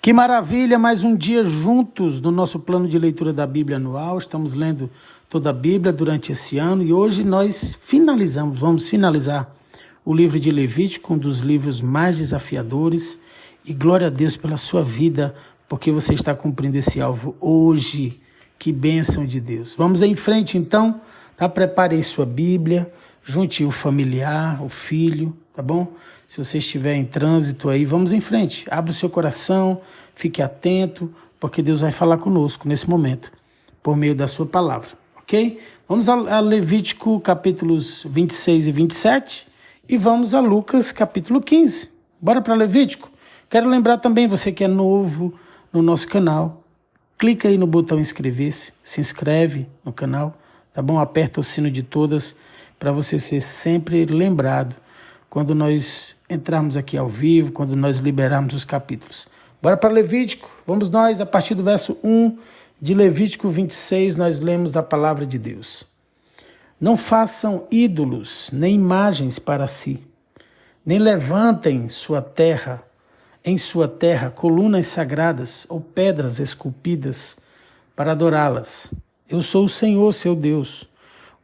Que maravilha, mais um dia juntos no nosso plano de leitura da Bíblia anual. Estamos lendo toda a Bíblia durante esse ano e hoje nós vamos finalizar o livro de Levítico, um dos livros mais desafiadores. E glória a Deus pela sua vida, porque você está cumprindo esse alvo hoje. Que bênção de Deus. Vamos em frente então, tá? Prepare aí sua Bíblia, junte o familiar, o filho, tá bom? Se você estiver em trânsito aí, vamos em frente. Abra o seu coração, fique atento, porque Deus vai falar conosco nesse momento, por meio da sua palavra, ok? Vamos a Levítico capítulos 26 e 27 e vamos a Lucas capítulo 15. Bora para Levítico? Quero lembrar também, você que é novo no nosso canal, clica aí no botão inscrever-se, se inscreve no canal, tá bom? Aperta o sino de todas para você ser sempre lembrado quando nós entrarmos aqui ao vivo, quando nós liberarmos os capítulos. Bora para Levítico, vamos nós, a partir do verso 1 de Levítico 26, nós lemos da palavra de Deus. Não façam ídolos, nem imagens para si, nem levantem em sua terra colunas sagradas ou pedras esculpidas para adorá-las. Eu sou o Senhor, seu Deus.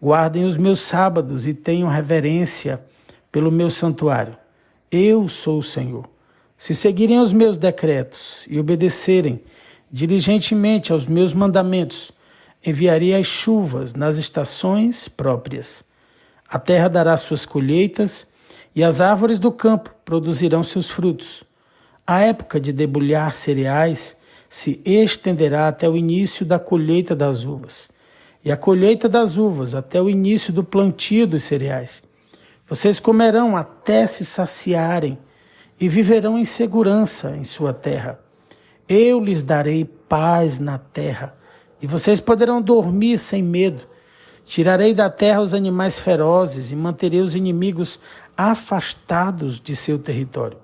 Guardem os meus sábados e tenham reverência pelo meu santuário. Eu sou o Senhor. Se seguirem os meus decretos e obedecerem diligentemente aos meus mandamentos, enviarei as chuvas nas estações próprias. A terra dará suas colheitas e as árvores do campo produzirão seus frutos. A época de debulhar cereais se estenderá até o início da colheita das uvas, e a colheita das uvas até o início do plantio dos cereais. Vocês comerão até se saciarem e viverão em segurança em sua terra. Eu lhes darei paz na terra, e vocês poderão dormir sem medo. Tirarei da terra os animais ferozes e manterei os inimigos afastados de seu território.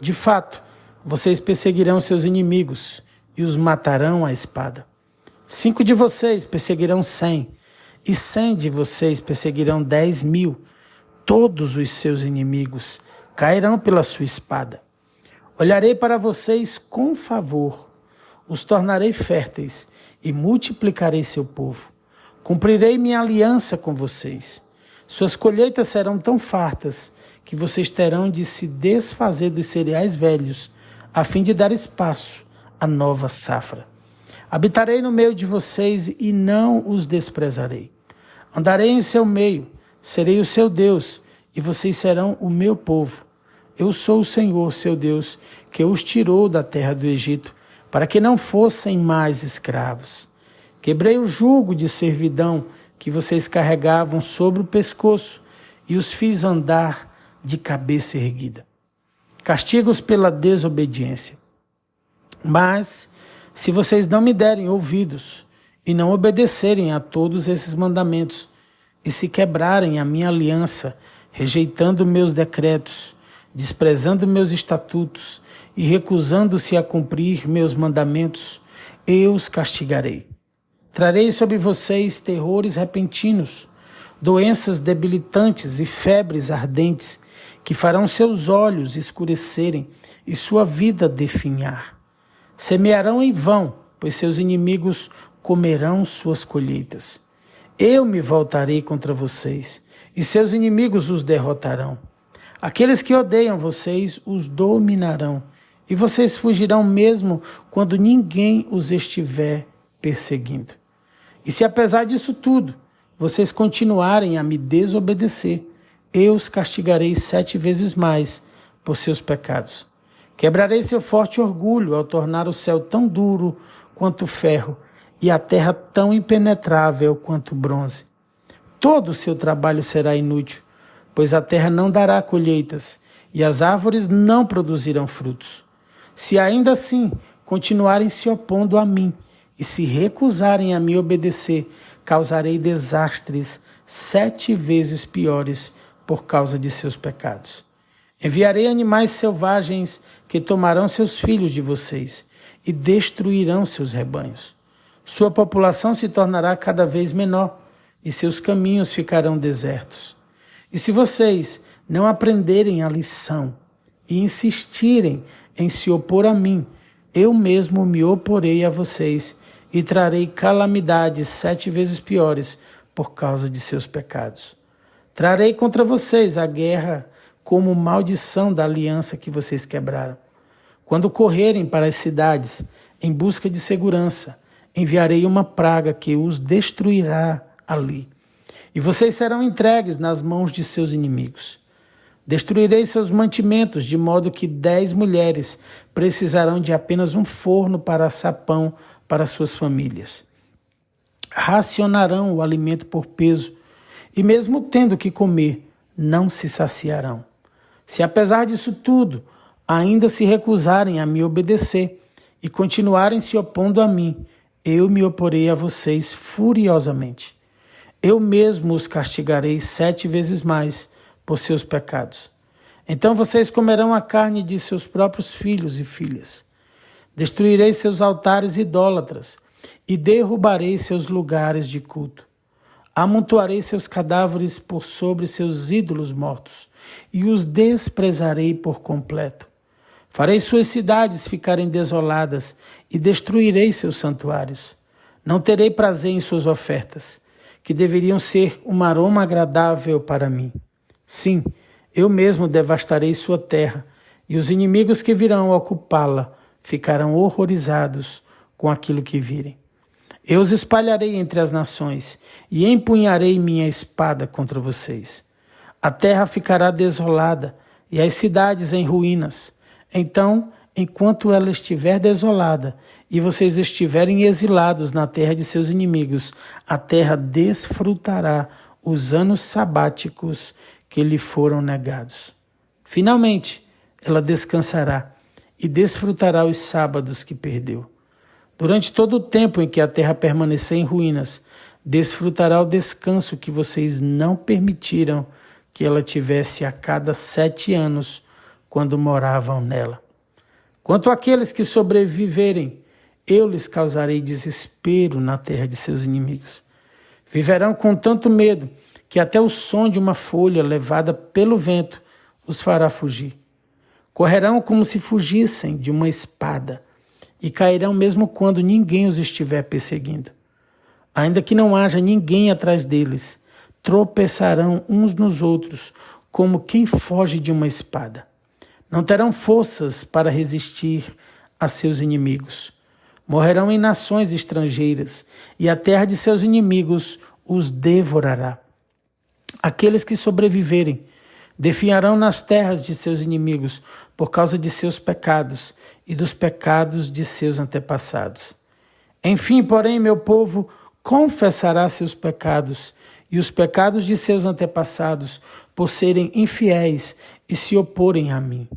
De fato, vocês perseguirão seus inimigos e os matarão à espada. 5 de vocês perseguirão 100, e 100 de vocês perseguirão 10.000. Todos os seus inimigos cairão pela sua espada. Olharei para vocês com favor, os tornarei férteis e multiplicarei seu povo. Cumprirei minha aliança com vocês. Suas colheitas serão tão fartas que vocês terão de se desfazer dos cereais velhos, a fim de dar espaço à nova safra. Habitarei no meio de vocês e não os desprezarei. Andarei em seu meio, serei o seu Deus, e vocês serão o meu povo. Eu sou o Senhor, seu Deus, que os tirou da terra do Egito, para que não fossem mais escravos. Quebrei o jugo de servidão que vocês carregavam sobre o pescoço e os fiz andar de cabeça erguida. Castigo-os pela desobediência. Mas, se vocês não me derem ouvidos e não obedecerem a todos esses mandamentos, e se quebrarem a minha aliança, rejeitando meus decretos, desprezando meus estatutos e recusando-se a cumprir meus mandamentos, eu os castigarei. Trarei sobre vocês terrores repentinos, doenças debilitantes e febres ardentes, que farão seus olhos escurecerem e sua vida definhar. Semearão em vão, pois seus inimigos comerão suas colheitas. Eu me voltarei contra vocês, e seus inimigos os derrotarão. Aqueles que odeiam vocês os dominarão, e vocês fugirão mesmo quando ninguém os estiver perseguindo. E se apesar disso tudo, vocês continuarem a me desobedecer, eu os castigarei 7 vezes mais por seus pecados. Quebrarei seu forte orgulho ao tornar o céu tão duro quanto ferro e a terra tão impenetrável quanto bronze. Todo o seu trabalho será inútil, pois a terra não dará colheitas e as árvores não produzirão frutos. Se ainda assim continuarem se opondo a mim e se recusarem a me obedecer, causarei desastres 7 vezes piores por causa de seus pecados. Enviarei animais selvagens que tomarão seus filhos de vocês e destruirão seus rebanhos. Sua população se tornará cada vez menor e seus caminhos ficarão desertos. E se vocês não aprenderem a lição e insistirem em se opor a mim, eu mesmo me oporei a vocês e trarei calamidades 7 vezes piores por causa de seus pecados. Trarei contra vocês a guerra como maldição da aliança que vocês quebraram. Quando correrem para as cidades em busca de segurança, enviarei uma praga que os destruirá ali. E vocês serão entregues nas mãos de seus inimigos. Destruirei seus mantimentos, de modo que 10 mulheres precisarão de apenas um forno para assar pão para suas famílias. Racionarão o alimento por peso, e mesmo tendo que comer, não se saciarão. Se apesar disso tudo, ainda se recusarem a me obedecer e continuarem se opondo a mim, eu me oporei a vocês furiosamente. Eu mesmo os castigarei 7 vezes mais por seus pecados. Então vocês comerão a carne de seus próprios filhos e filhas. Destruirei seus altares idólatras e derrubarei seus lugares de culto. Amontoarei seus cadáveres por sobre seus ídolos mortos e os desprezarei por completo. Farei suas cidades ficarem desoladas e destruirei seus santuários. Não terei prazer em suas ofertas, que deveriam ser um aroma agradável para mim. Sim, eu mesmo devastarei sua terra, e os inimigos que virão ocupá-la ficarão horrorizados com aquilo que virem. Eu os espalharei entre as nações e empunharei minha espada contra vocês. A terra ficará desolada e as cidades em ruínas. Então, enquanto ela estiver desolada e vocês estiverem exilados na terra de seus inimigos, a terra desfrutará os anos sabáticos que lhe foram negados. Finalmente, ela descansará e desfrutará os sábados que perdeu. Durante todo o tempo em que a terra permanecer em ruínas, desfrutará o descanso que vocês não permitiram que ela tivesse a cada 7 anos, quando moravam nela. Quanto àqueles que sobreviverem, eu lhes causarei desespero na terra de seus inimigos. Viverão com tanto medo que até o som de uma folha levada pelo vento os fará fugir. Correrão como se fugissem de uma espada e cairão mesmo quando ninguém os estiver perseguindo. Ainda que não haja ninguém atrás deles, tropeçarão uns nos outros como quem foge de uma espada. Não terão forças para resistir a seus inimigos. Morrerão em nações estrangeiras, e a terra de seus inimigos os devorará. Aqueles que sobreviverem definharão nas terras de seus inimigos por causa de seus pecados e dos pecados de seus antepassados. Enfim, porém, meu povo confessará seus pecados e os pecados de seus antepassados por serem infiéis e se oporem a mim.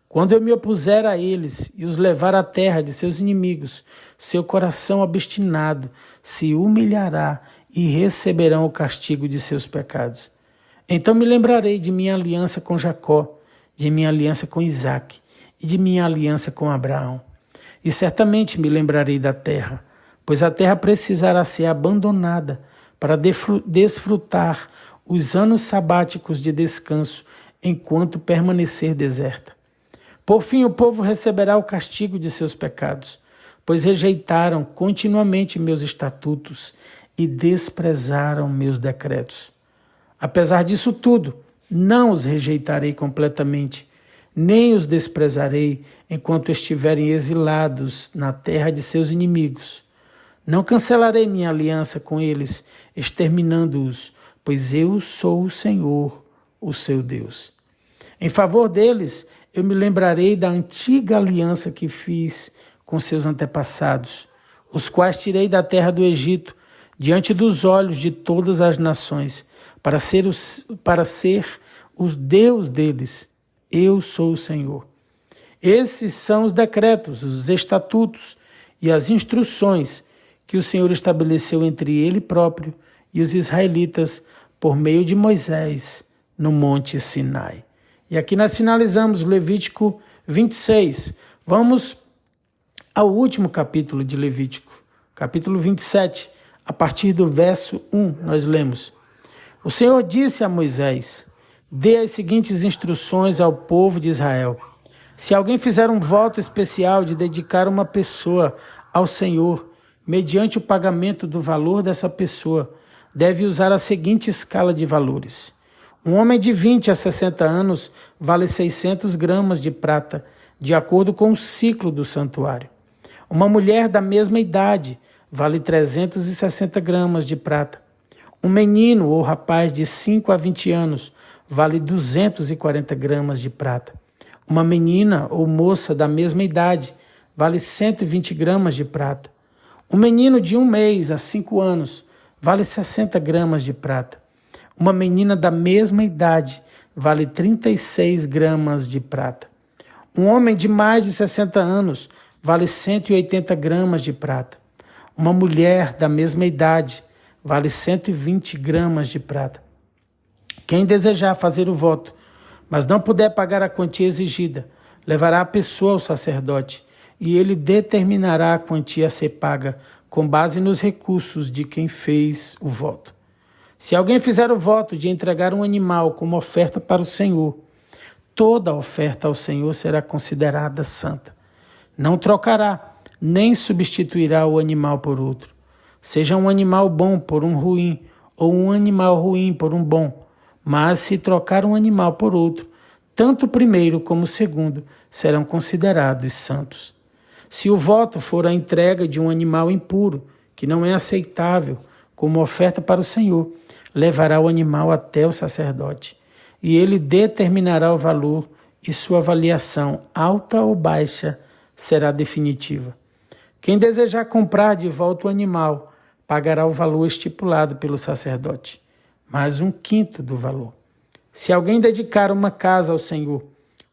Quando eu me opuser a eles e os levar à terra de seus inimigos, seu coração obstinado se humilhará e receberão o castigo de seus pecados. Então me lembrarei de minha aliança com Jacó, de minha aliança com Isaque e de minha aliança com Abraão. E certamente me lembrarei da terra, pois a terra precisará ser abandonada para desfrutar os anos sabáticos de descanso enquanto permanecer deserta. Por fim, o povo receberá o castigo de seus pecados, pois rejeitaram continuamente meus estatutos e desprezaram meus decretos. Apesar disso tudo, não os rejeitarei completamente, nem os desprezarei enquanto estiverem exilados na terra de seus inimigos. Não cancelarei minha aliança com eles, exterminando-os, pois eu sou o Senhor, o seu Deus. Em favor deles, eu me lembrarei da antiga aliança que fiz com seus antepassados, os quais tirei da terra do Egito, diante dos olhos de todas as nações, para ser os Deus deles. Eu sou o Senhor. Esses são os decretos, os estatutos e as instruções que o Senhor estabeleceu entre ele próprio e os israelitas por meio de Moisés no Monte Sinai. E aqui nós finalizamos o Levítico 26. Vamos ao último capítulo de Levítico, capítulo 27, a partir do verso 1, nós lemos: O Senhor disse a Moisés: Dê as seguintes instruções ao povo de Israel. Se alguém fizer um voto especial de dedicar uma pessoa ao Senhor, mediante o pagamento do valor dessa pessoa, deve usar a seguinte escala de valores. Um homem de 20 a 60 anos vale 600 gramas de prata, de acordo com o ciclo do santuário. Uma mulher da mesma idade vale 360 gramas de prata. Um menino ou rapaz de 5 a 20 anos vale 240 gramas de prata. Uma menina ou moça da mesma idade vale 120 gramas de prata. Um menino de 1 mês a 5 anos vale 60 gramas de prata. Uma menina da mesma idade vale 36 gramas de prata. Um homem de mais de 60 anos vale 180 gramas de prata. Uma mulher da mesma idade vale 120 gramas de prata. Quem desejar fazer o voto, mas não puder pagar a quantia exigida, levará a pessoa ao sacerdote, e ele determinará a quantia a ser paga com base nos recursos de quem fez o voto. Se alguém fizer o voto de entregar um animal como oferta para o Senhor, toda oferta ao Senhor será considerada santa. Não trocará, nem substituirá o animal por outro. Seja um animal bom por um ruim, ou um animal ruim por um bom. Mas se trocar um animal por outro, tanto o primeiro como o segundo serão considerados santos. Se o voto for a entrega de um animal impuro, que não é aceitável como oferta para o Senhor, levará o animal até o sacerdote, e ele determinará o valor, e sua avaliação, alta ou baixa, será definitiva. Quem desejar comprar de volta o animal, pagará o valor estipulado pelo sacerdote, mais 1/5 do valor. Se alguém dedicar uma casa ao Senhor,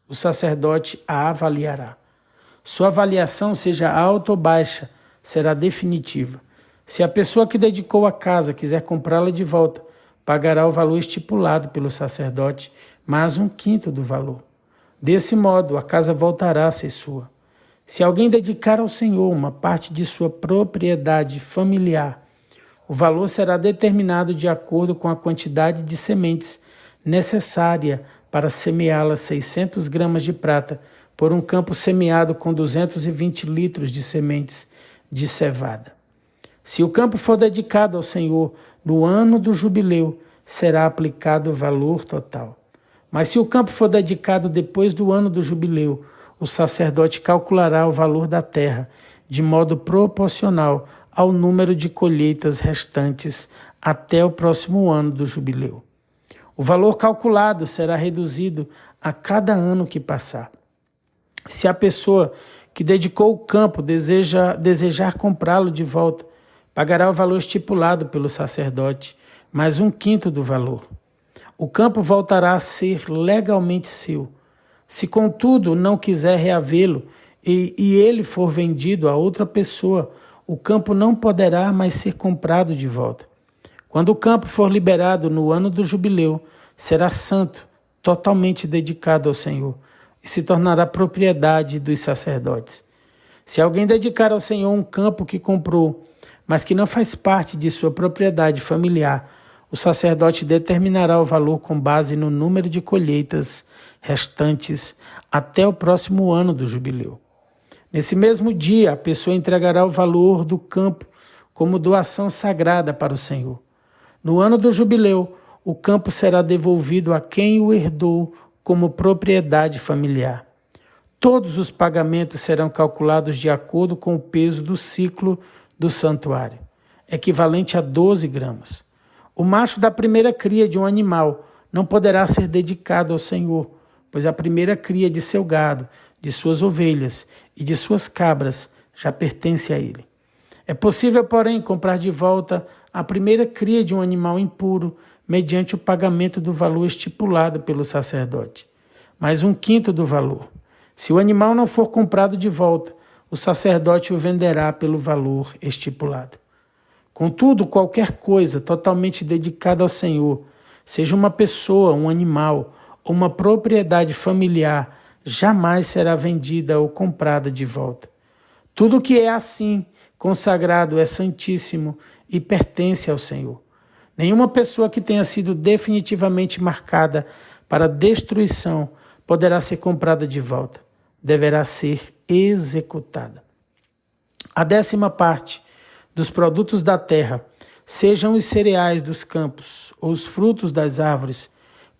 o sacerdote a avaliará. Sua avaliação, seja alta ou baixa, será definitiva. Se a pessoa que dedicou a casa quiser comprá-la de volta, pagará o valor estipulado pelo sacerdote, mais 1/5 do valor. Desse modo, a casa voltará a ser sua. Se alguém dedicar ao Senhor uma parte de sua propriedade familiar, o valor será determinado de acordo com a quantidade de sementes necessária para semeá-la 600 gramas de prata por um campo semeado com 220 litros de sementes de cevada. Se o campo for dedicado ao Senhor no ano do jubileu, será aplicado o valor total. Mas se o campo for dedicado depois do ano do jubileu, o sacerdote calculará o valor da terra de modo proporcional ao número de colheitas restantes até o próximo ano do jubileu. O valor calculado será reduzido a cada ano que passar. Se a pessoa que dedicou o campo desejar comprá-lo de volta, pagará o valor estipulado pelo sacerdote, mais 1/5 do valor. O campo voltará a ser legalmente seu. Se, contudo, não quiser reavê-lo e ele for vendido a outra pessoa, o campo não poderá mais ser comprado de volta. Quando o campo for liberado no ano do jubileu, será santo, totalmente dedicado ao Senhor, e se tornará propriedade dos sacerdotes. Se alguém dedicar ao Senhor um campo que comprou, mas que não faz parte de sua propriedade familiar, o sacerdote determinará o valor com base no número de colheitas restantes até o próximo ano do jubileu. Nesse mesmo dia, a pessoa entregará o valor do campo como doação sagrada para o Senhor. No ano do jubileu, o campo será devolvido a quem o herdou como propriedade familiar. Todos os pagamentos serão calculados de acordo com o peso do ciclo do santuário, equivalente a 12 gramas. O macho da primeira cria de um animal não poderá ser dedicado ao Senhor, pois a primeira cria de seu gado, de suas ovelhas e de suas cabras já pertence a ele. É possível, porém, comprar de volta a primeira cria de um animal impuro mediante o pagamento do valor estipulado pelo sacerdote, mais 1/5 do valor. Se o animal não for comprado de volta, o sacerdote o venderá pelo valor estipulado. Contudo, qualquer coisa totalmente dedicada ao Senhor, seja uma pessoa, um animal ou uma propriedade familiar, jamais será vendida ou comprada de volta. Tudo que é assim consagrado é santíssimo e pertence ao Senhor. Nenhuma pessoa que tenha sido definitivamente marcada para destruição poderá ser comprada de volta. deverá ser executada. A 10ª parte dos produtos da terra, sejam os cereais dos campos ou os frutos das árvores,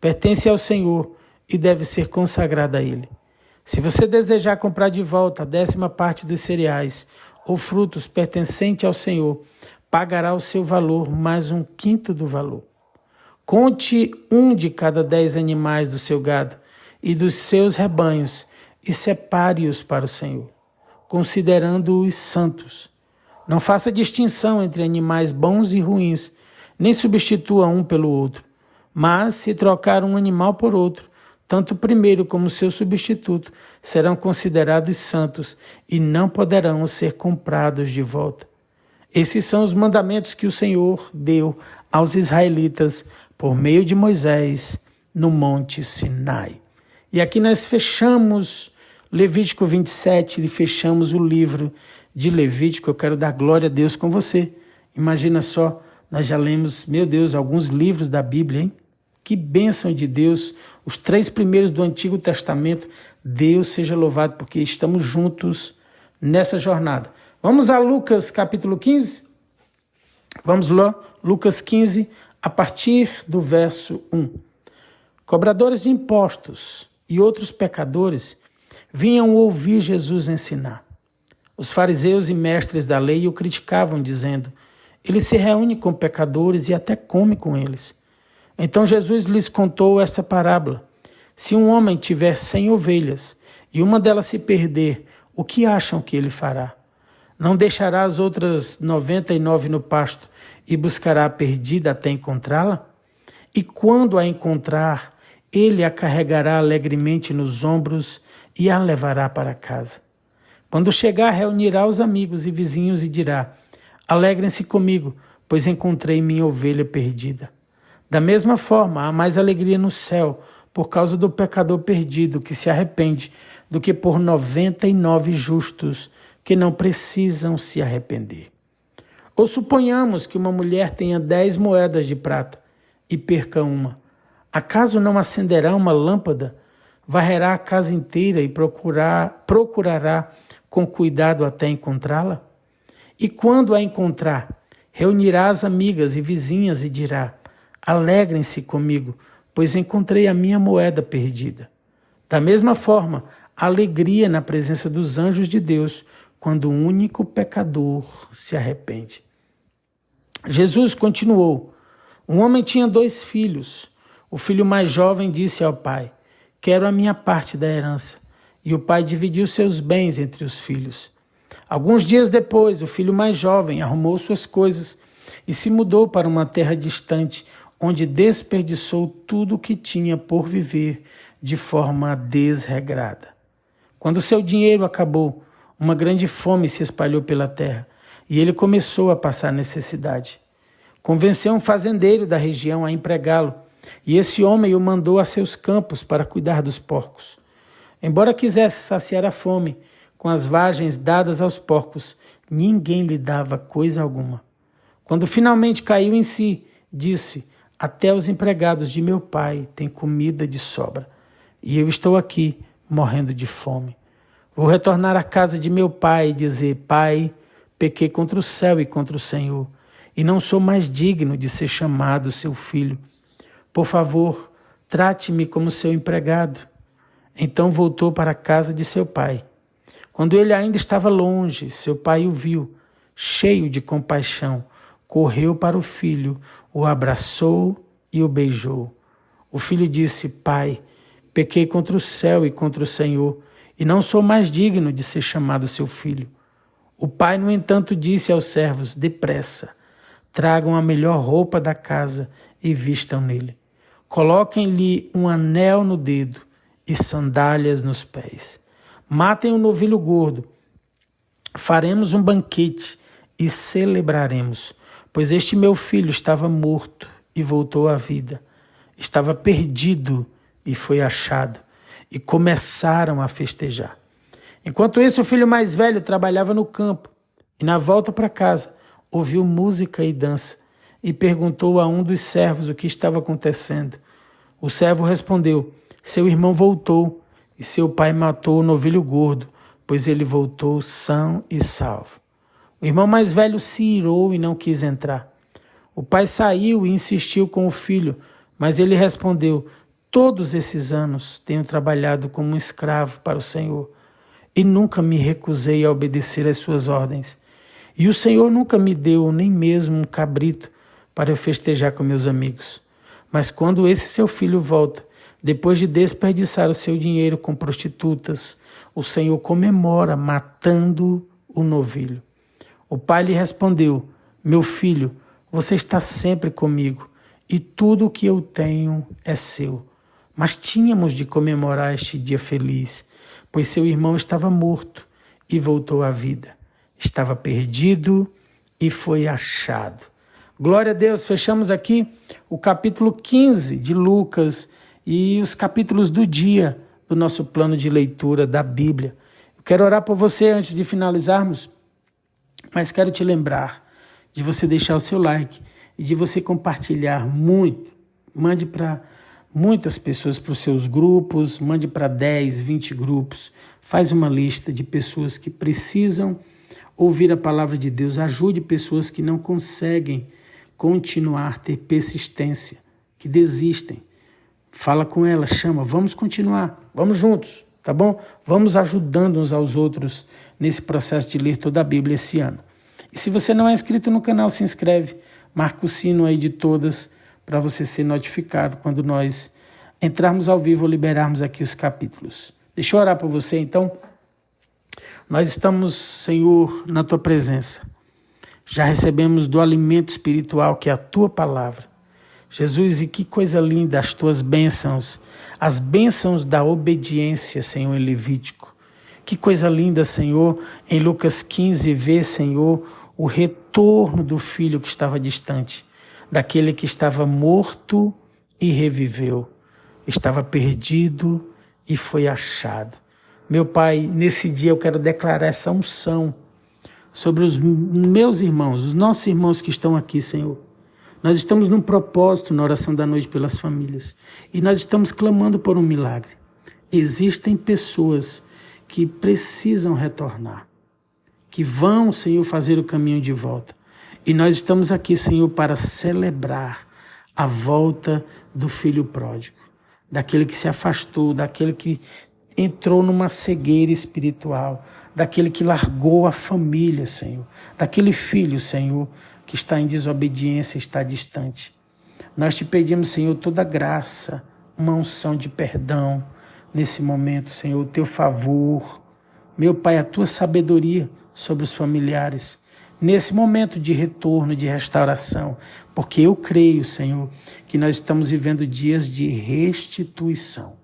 pertence ao Senhor e deve ser consagrada a Ele. Se você desejar comprar de volta a 10ª parte dos cereais ou frutos pertencente ao Senhor, pagará o seu valor mais 1/5 do valor. Conte 1 de cada 10 animais do seu gado e dos seus rebanhos e separe-os para o Senhor, considerando-os santos. Não faça distinção entre animais bons e ruins, nem substitua um pelo outro. Mas, se trocar um animal por outro, tanto o primeiro como o seu substituto serão considerados santos e não poderão ser comprados de volta. Esses são os mandamentos que o Senhor deu aos israelitas por meio de Moisés no Monte Sinai. E aqui nós fechamos Levítico 27 e fechamos o livro de Levítico. Eu quero dar glória a Deus com você. Imagina só, nós já lemos, meu Deus, alguns livros da Bíblia, hein? Que bênção de Deus, os 3 primeiros do Antigo Testamento. Deus seja louvado, porque estamos juntos nessa jornada. Vamos a Lucas capítulo 15? Vamos lá, Lucas 15, a partir do verso 1. Cobradores de impostos e outros pecadores vinham ouvir Jesus ensinar. Os fariseus e mestres da lei o criticavam, dizendo: ele se reúne com pecadores e até come com eles. Então Jesus lhes contou esta parábola: se um homem tiver 100 ovelhas e uma delas se perder, o que acham que ele fará? Não deixará as outras 99 no pasto e buscará a perdida até encontrá-la? E quando a encontrar, ele a carregará alegremente nos ombros e a levará para casa. Quando chegar, reunirá os amigos e vizinhos e dirá: alegrem-se comigo, pois encontrei minha ovelha perdida. Da mesma forma, há mais alegria no céu por causa do pecador perdido que se arrepende do que por 99 justos que não precisam se arrepender. Ou suponhamos que uma mulher tenha 10 moedas de prata e perca uma. Acaso não acenderá uma lâmpada, varrerá a casa inteira e procurará com cuidado até encontrá-la? E quando a encontrar, reunirá as amigas e vizinhas e dirá: alegrem-se comigo, pois encontrei a minha moeda perdida. Da mesma forma, a alegria na presença dos anjos de Deus quando um único pecador se arrepende. Jesus continuou: um homem tinha 2 filhos. O filho mais jovem disse ao pai: quero a minha parte da herança. E o pai dividiu seus bens entre os filhos. Alguns dias depois, o filho mais jovem arrumou suas coisas e se mudou para uma terra distante, onde desperdiçou tudo o que tinha por viver de forma desregrada. Quando seu dinheiro acabou, uma grande fome se espalhou pela terra e ele começou a passar necessidade. Convenceu um fazendeiro da região a empregá-lo, e esse homem o mandou a seus campos para cuidar dos porcos. Embora quisesse saciar a fome com as vagens dadas aos porcos, ninguém lhe dava coisa alguma. Quando finalmente caiu em si, disse: até os empregados de meu pai têm comida de sobra, e eu estou aqui morrendo de fome. Vou retornar à casa de meu pai e dizer: pai, pequei contra o céu e contra o Senhor, e não sou mais digno de ser chamado seu filho. Por favor, trate-me como seu empregado. Então voltou para a casa de seu pai. Quando ele ainda estava longe, seu pai o viu, cheio de compaixão, correu para o filho, o abraçou e o beijou. O filho disse: pai, pequei contra o céu e contra o Senhor, e não sou mais digno de ser chamado seu filho. O pai, no entanto, disse aos servos: depressa, tragam a melhor roupa da casa e vistam nele. Coloquem-lhe um anel no dedo e sandálias nos pés. Matem um novilho gordo. Faremos um banquete e celebraremos, pois este meu filho estava morto e voltou à vida. Estava perdido e foi achado. E começaram a festejar. Enquanto isso, o filho mais velho trabalhava no campo e, na volta para casa, ouviu música e dança e perguntou a um dos servos o que estava acontecendo. O servo respondeu: seu irmão voltou e seu pai matou o novilho gordo, pois ele voltou são e salvo. O irmão mais velho se irou e não quis entrar. O pai saiu e insistiu com o filho, mas ele respondeu: todos esses anos tenho trabalhado como um escravo para o Senhor e nunca me recusei a obedecer às suas ordens. E o Senhor nunca me deu nem mesmo um cabrito para eu festejar com meus amigos. Mas quando esse seu filho volta, depois de desperdiçar o seu dinheiro com prostitutas, o Senhor comemora matando o novilho. O pai lhe respondeu: meu filho, você está sempre comigo e tudo o que eu tenho é seu. Mas tínhamos de comemorar este dia feliz, pois seu irmão estava morto e voltou à vida. Estava perdido e foi achado. Glória a Deus, fechamos aqui o capítulo 15 de Lucas e os capítulos do dia do nosso plano de leitura da Bíblia. Eu quero orar por você antes de finalizarmos, mas quero te lembrar de você deixar o seu like e de você compartilhar muito. Mande para muitas pessoas, para os seus grupos, mande para 10, 20 grupos. Faz uma lista de pessoas que precisam ouvir a palavra de Deus. Ajude pessoas que não conseguem continuar, ter persistência, que desistem. Fala com elas, chama, vamos continuar, vamos juntos, tá bom? Vamos ajudando uns aos outros nesse processo de ler toda a Bíblia esse ano. E se você não é inscrito no canal, se inscreve, marca o sino aí de todas para você ser notificado quando nós entrarmos ao vivo ou liberarmos aqui os capítulos. Deixa eu orar por você, então. Nós estamos, Senhor, na Tua presença. Já recebemos do alimento espiritual que é a Tua palavra. Jesus, e que coisa linda as Tuas bênçãos, as bênçãos da obediência, Senhor, em Levítico. Que coisa linda, Senhor, em Lucas 15, ver, Senhor, o retorno do filho que estava distante, daquele que estava morto e reviveu, estava perdido e foi achado. Meu Pai, nesse dia eu quero declarar essa unção sobre os meus irmãos, os nossos irmãos que estão aqui, Senhor. Nós estamos num propósito na oração da noite pelas famílias e nós estamos clamando por um milagre. Existem pessoas que precisam retornar, que vão, Senhor, fazer o caminho de volta. E nós estamos aqui, Senhor, para celebrar a volta do filho pródigo, daquele que se afastou, daquele que entrou numa cegueira espiritual, daquele que largou a família, Senhor, daquele filho, Senhor, que está em desobediência, está distante. Nós te pedimos, Senhor, toda graça, uma unção de perdão nesse momento, Senhor, o teu favor, meu Pai, a tua sabedoria sobre os familiares, nesse momento de retorno, de restauração, porque eu creio, Senhor, que nós estamos vivendo dias de restituição.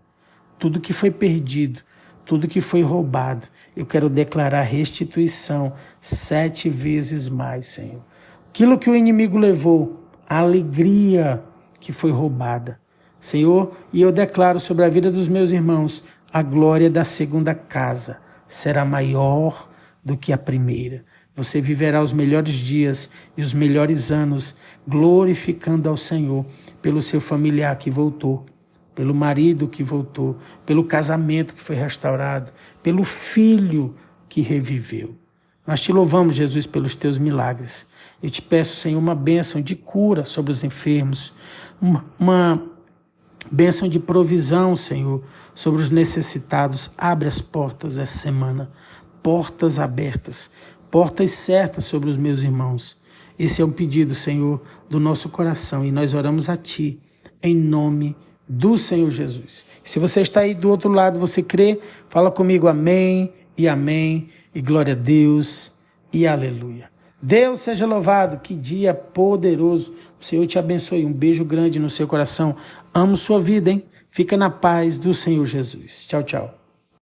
Tudo que foi perdido, tudo que foi roubado, eu quero declarar restituição 7 vezes mais, Senhor. Aquilo que o inimigo levou, a alegria que foi roubada, Senhor, e eu declaro sobre a vida dos meus irmãos, a glória da segunda casa será maior do que a primeira. Você viverá os melhores dias e os melhores anos glorificando ao Senhor pelo seu familiar que voltou, pelo marido que voltou, pelo casamento que foi restaurado, pelo filho que reviveu. Nós te louvamos, Jesus, pelos teus milagres. Eu te peço, Senhor, uma bênção de cura sobre os enfermos, uma bênção de provisão, Senhor, sobre os necessitados. Abre as portas essa semana, portas abertas, portas certas sobre os meus irmãos. Esse é um pedido, Senhor, do nosso coração e nós oramos a Ti, em nome do Senhor Jesus. Se você está aí do outro lado, você crê, fala comigo amém e glória a Deus e aleluia. Deus seja louvado, que dia poderoso. O Senhor te abençoe, um beijo grande no seu coração. Amo sua vida, hein? Fica na paz do Senhor Jesus. Tchau, tchau.